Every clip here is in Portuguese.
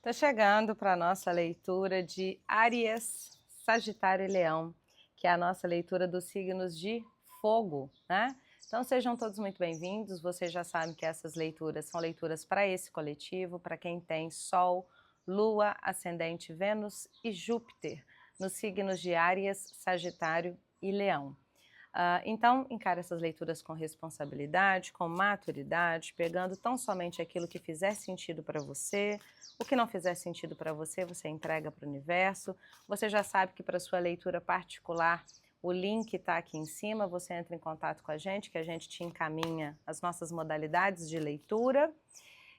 Tá chegando para a nossa leitura de Áries, Sagitário e Leão, que é a nossa leitura dos signos de fogo, né? Então sejam todos muito bem-vindos. Vocês já sabem que essas leituras são leituras para esse coletivo, para quem tem Sol, Lua, Ascendente, Vênus e Júpiter nos signos de Áries, Sagitário e Leão. Então, encare essas leituras com responsabilidade, com maturidade, pegando tão somente aquilo que fizer sentido para você. O que não fizer sentido para você, você entrega para o universo. Você já sabe que para sua leitura particular, o link está aqui em cima, você entra em contato com a gente, que a gente te encaminha as nossas modalidades de leitura.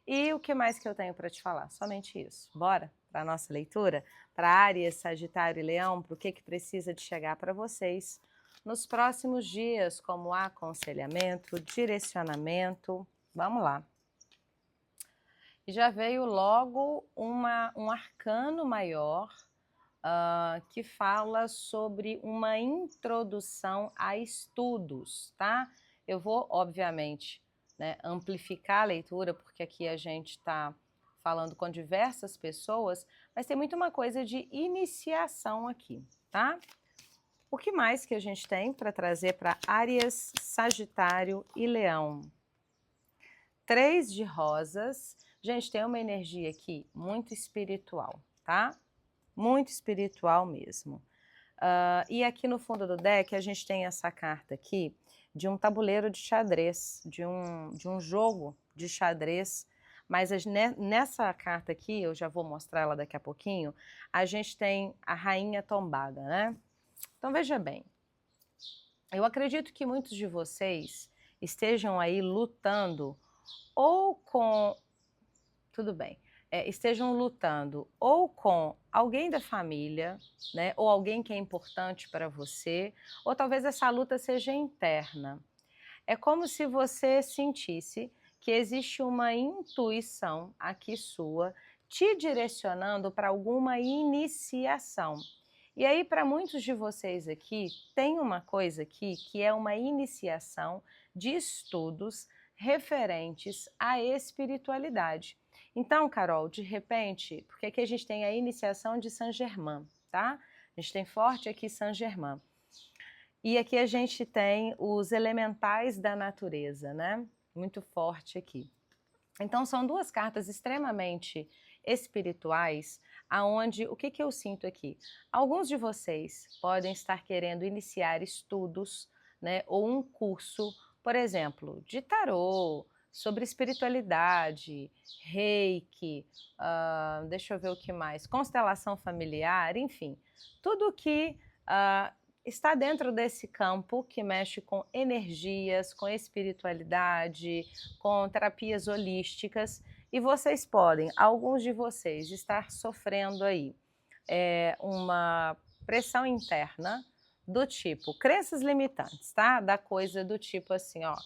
E o que mais que eu tenho para te falar? Somente isso. Bora para a nossa leitura? Para Áries, Sagitário e Leão, para o que precisa de chegar para vocês nos próximos dias, como aconselhamento, direcionamento. Vamos lá. E já veio logo um arcano maior que fala sobre uma introdução a estudos, tá? Eu vou, obviamente, né, amplificar a leitura, porque aqui a gente está falando com diversas pessoas, mas tem muito uma coisa de iniciação aqui, tá? O que mais que a gente tem para trazer para Áries, Sagitário e Leão? 3 de rosas. Gente, tem uma energia aqui muito espiritual, tá? Muito espiritual mesmo. E aqui no fundo do deck a gente tem essa carta aqui de um tabuleiro de xadrez, de um jogo de xadrez, mas nessa carta aqui, eu já vou mostrar ela daqui a pouquinho, a gente tem a rainha tombada, né? Então veja bem, eu acredito que muitos de vocês estejam aí lutando ou com... Tudo bem. Estejam lutando ou com alguém da família, né, ou alguém que é importante para você, ou talvez essa luta seja interna. É como se você sentisse que existe uma intuição aqui sua te direcionando para alguma iniciação. E aí, para muitos de vocês aqui, tem uma coisa aqui que é uma iniciação de estudos referentes à espiritualidade. Então, Carol, de repente, porque aqui a gente tem a iniciação de Saint-Germain, tá? A gente tem forte aqui Saint-Germain. E aqui a gente tem os elementais da natureza, né? Muito forte aqui. Então, são duas cartas extremamente espirituais, aonde, o que eu sinto aqui? Alguns de vocês podem estar querendo iniciar estudos, né, ou um curso, por exemplo, de tarô, sobre espiritualidade, reiki, deixa eu ver o que mais, constelação familiar, enfim, tudo que está dentro desse campo que mexe com energias, com espiritualidade, com terapias holísticas, e vocês podem, alguns de vocês, estar sofrendo aí uma pressão interna do tipo, crenças limitantes, tá? Da coisa do tipo assim, ó,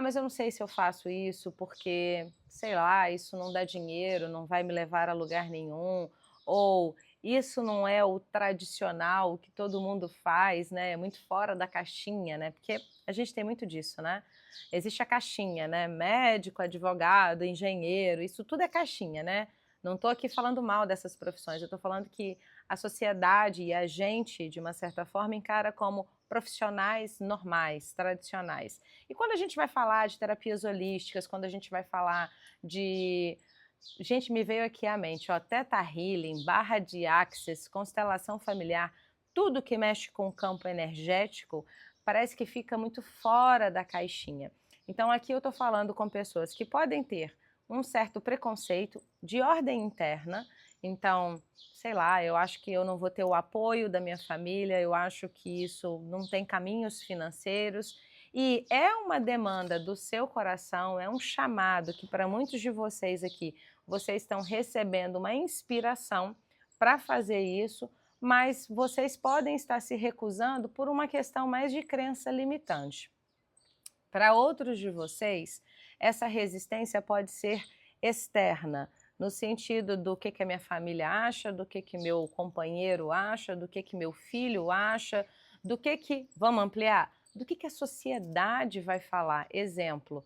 mas eu não sei se eu faço isso porque, sei lá, isso não dá dinheiro, não vai me levar a lugar nenhum, ou isso não é o tradicional que todo mundo faz, né? É muito fora da caixinha, né? Porque a gente tem muito disso, né? Existe a caixinha, né? Médico, advogado, engenheiro, isso tudo é caixinha, né? Não estou aqui falando mal dessas profissões, eu estou falando que a sociedade e a gente, de uma certa forma, encara como profissionais normais, tradicionais. E quando a gente vai falar de terapias holísticas, quando a gente vai falar de... Gente, me veio aqui à mente, ó, Theta Healing, barra de Axis, constelação familiar, tudo que mexe com o campo energético, parece que fica muito fora da caixinha. Então aqui eu estou falando com pessoas que podem ter um certo preconceito de ordem interna, então, sei lá, eu acho que eu não vou ter o apoio da minha família, eu acho que isso não tem caminhos financeiros, e é uma demanda do seu coração, é um chamado que para muitos de vocês aqui, vocês estão recebendo uma inspiração para fazer isso, mas vocês podem estar se recusando por uma questão mais de crença limitante. Para outros de vocês, essa resistência pode ser externa, no sentido do que a minha família acha, do que meu companheiro acha, do que meu filho acha, do que vamos ampliar? Do que a sociedade vai falar. Exemplo,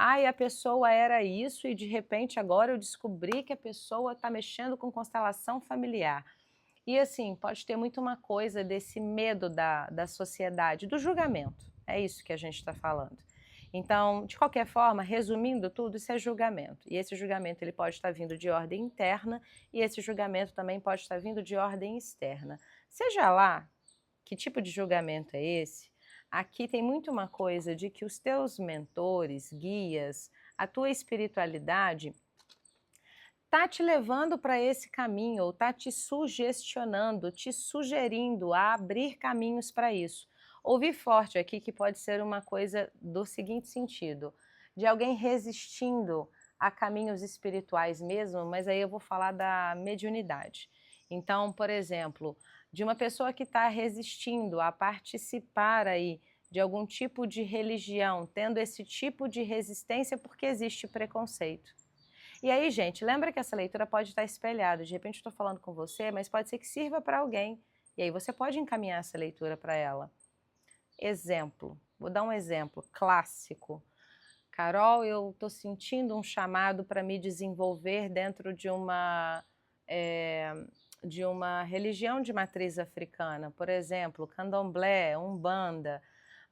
Ai, a pessoa era isso e de repente agora eu descobri que a pessoa está mexendo com constelação familiar. E assim, pode ter muito uma coisa desse medo da sociedade, do julgamento. É isso que a gente está falando. Então, de qualquer forma, resumindo tudo, isso é julgamento. E esse julgamento ele pode estar vindo de ordem interna e esse julgamento também pode estar vindo de ordem externa. Seja lá que tipo de julgamento é esse, aqui tem muito uma coisa de que os teus mentores, guias, a tua espiritualidade tá te levando para esse caminho ou tá te sugestionando, te sugerindo a abrir caminhos para isso. Ouvi forte aqui que pode ser uma coisa do seguinte sentido, de alguém resistindo a caminhos espirituais mesmo, mas aí eu vou falar da mediunidade. Então, por exemplo, de uma pessoa que está resistindo a participar aí de algum tipo de religião, tendo esse tipo de resistência porque existe preconceito. E aí, gente, lembra que essa leitura pode estar espelhada. De repente eu estou falando com você, mas pode ser que sirva para alguém. E aí você pode encaminhar essa leitura para ela. Exemplo, vou dar um exemplo clássico. Carol, eu estou sentindo um chamado para me desenvolver dentro de uma religião de matriz africana, por exemplo, candomblé, umbanda,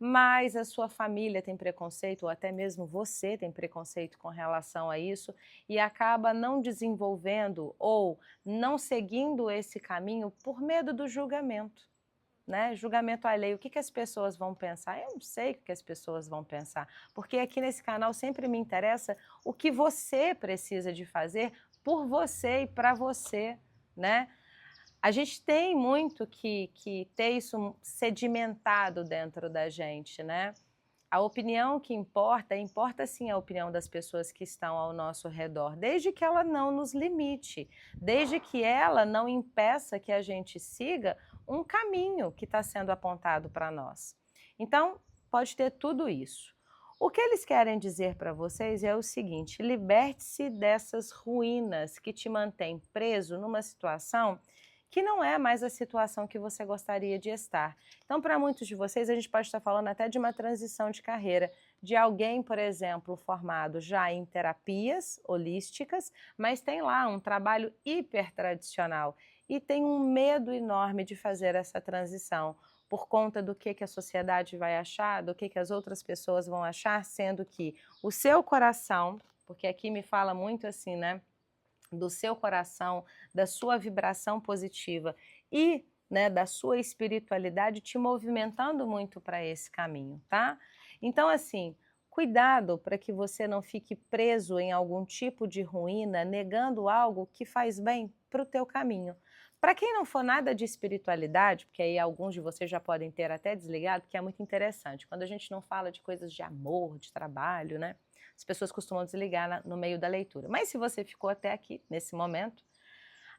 mas a sua família tem preconceito, ou até mesmo você tem preconceito com relação a isso, e acaba não desenvolvendo ou não seguindo esse caminho por medo do julgamento. Né? Julgamento alheio, o que as pessoas vão pensar? Eu não sei o que as pessoas vão pensar, porque aqui nesse canal sempre me interessa o que você precisa de fazer por você e para você, né? A gente tem muito que ter isso sedimentado dentro da gente, né? A opinião que importa sim a opinião das pessoas que estão ao nosso redor, desde que ela não nos limite, desde que ela não impeça que a gente siga um caminho que está sendo apontado para nós. Então, pode ter tudo isso. O que eles querem dizer para vocês é o seguinte: liberte-se dessas ruínas que te mantêm preso numa situação que não é mais a situação que você gostaria de estar. Então, para muitos de vocês, a gente pode estar falando até de uma transição de carreira, de alguém, por exemplo, formado já em terapias holísticas, mas tem lá um trabalho hiper tradicional e tem um medo enorme de fazer essa transição por conta do que a sociedade vai achar, do que as outras pessoas vão achar, sendo que o seu coração, porque aqui me fala muito assim, né? Do seu coração, da sua vibração positiva e da sua espiritualidade te movimentando muito para esse caminho, tá? Então, assim, cuidado para que você não fique preso em algum tipo de ruína, negando algo que faz bem para o teu caminho. Para quem não for nada de espiritualidade, porque aí alguns de vocês já podem ter até desligado, que é muito interessante, quando a gente não fala de coisas de amor, de trabalho, né? As pessoas costumam desligar no meio da leitura. Mas se você ficou até aqui, nesse momento,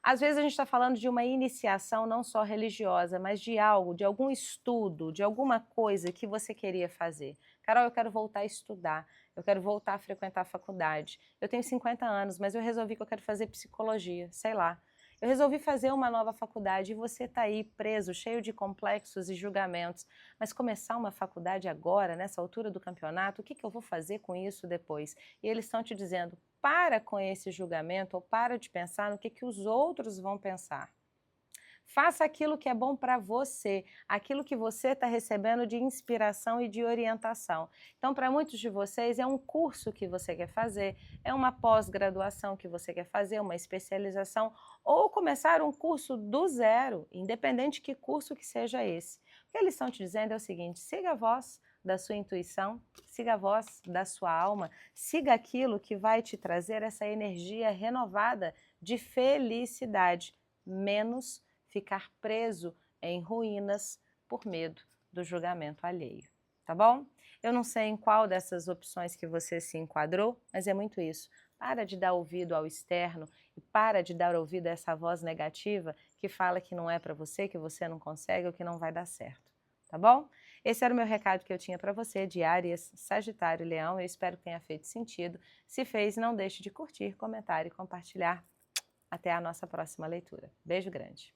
às vezes a gente está falando de uma iniciação não só religiosa, mas de algo, de algum estudo, de alguma coisa que você queria fazer. Carol, eu quero voltar a estudar, eu quero voltar a frequentar a faculdade. Eu tenho 50 anos, mas eu resolvi que eu quero fazer psicologia, sei lá. Eu resolvi fazer uma nova faculdade e você está aí preso, cheio de complexos e julgamentos. Mas começar uma faculdade agora, nessa altura do campeonato, o que eu vou fazer com isso depois? E eles estão te dizendo, para com esse julgamento ou para de pensar no que os outros vão pensar. Faça aquilo que é bom para você, aquilo que você está recebendo de inspiração e de orientação. Então, para muitos de vocês, é um curso que você quer fazer, é uma pós-graduação que você quer fazer, uma especialização, ou começar um curso do zero, independente que curso que seja esse. O que eles estão te dizendo é o seguinte: siga a voz da sua intuição, siga a voz da sua alma, siga aquilo que vai te trazer essa energia renovada de felicidade, menos ficar preso em ruínas por medo do julgamento alheio, tá bom? Eu não sei em qual dessas opções que você se enquadrou, mas é muito isso. Para de dar ouvido ao externo e para de dar ouvido a essa voz negativa que fala que não é para você, que você não consegue ou que não vai dar certo, tá bom? Esse era o meu recado que eu tinha para você de Áries, Sagitário e Leão. Eu espero que tenha feito sentido. Se fez, não deixe de curtir, comentar e compartilhar. Até a nossa próxima leitura. Beijo grande!